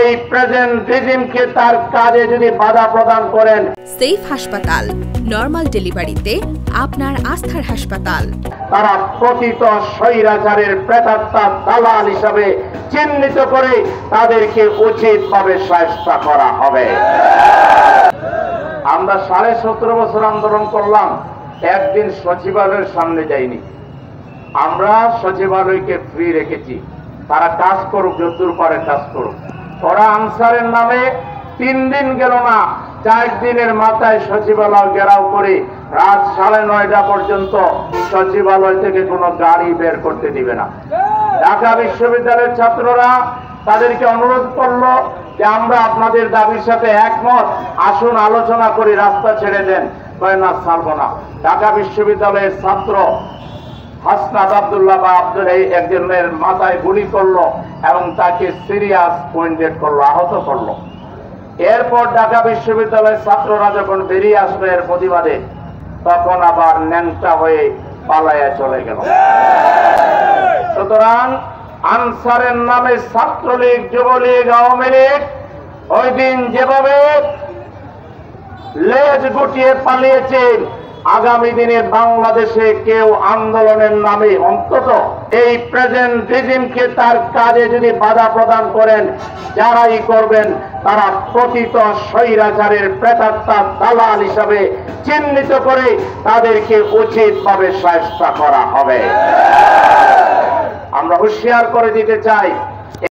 এই প্রেজেন্ট রিজিমকে তার কাজে যদি বাধা প্রদান করেন। সেফ হাসপাতাল, নরমাল ডেলিভারিতে আপনার আস্থার হাসপাতাল। তারা প্রকৃত স্বৈরাচারের প্রেতাত্মার দালাল হিসাবে চিহ্নিত করে তাদেরকে উচিতভাবে শায়েস্তা করা হবে। আমরা 17.5 বছর আন্দোলন করলাম, একদিন সচিবালয়ের সামনে যাইনি। আমরা সচিবালয়কে ফ্রি রেখেছি, তারা কাজ করুক, যতদূর পারে কাজ করুক। ওরা আনসারের নামে 3 দিন গেল না, 4 দিনের মাথায় সচিবালয় ঘেরাও করে রাত 9:30 পর্যন্ত সচিবালয় থেকে কোনো গাড়ি বের করতে দিবে না। ঢাকা বিশ্ববিদ্যালয়ের ছাত্ররা তাদেরকে অনুরোধ করলো যে আমরা আপনাদের দাবির সাথে একমত, আসুন আলোচনা করে রাস্তা ছেড়ে দেন। কয় না, ছাড়বো না। ঢাকা বিশ্ববিদ্যালয়ের ছাত্র হাসনাত আব্দুল্লাহ বা আব্দুল একজনের মাথায় গুলি করলো এবং তাকে সিরিয়াস পয়েন্টেড করলো, আহত করলো। এরপর ঢাকা বিশ্ববিদ্যালয়ের ছাত্ররা যখন বেরিয়ে আসলো এর প্রতিবাদে, তখন আবার ন্যাংটা হয়ে পালাইয়া চলে গেল। সুতরাং আনসারের নামে ছাত্রলীগ, যুবলীগ, আওয়ামী লীগ ওই দিন যেভাবে লেজ গুটিয়ে পালিয়েছে, আগামী দিনে বাংলাদেশে কেউ আন্দোলনের নামে অন্তত এই প্রেজেন্ট রিজিমকে তার কাজে যদি বাধা প্রদান করেন, যারাই করবেন তারা প্রকৃত স্বৈরাচারের প্রেতাত্মার দালাল হিসাবে চিহ্নিত করে তাদেরকে উচিতভাবে শায়েস্তা করা হবে। আমরা হুঁশিয়ার করে দিতে চাই,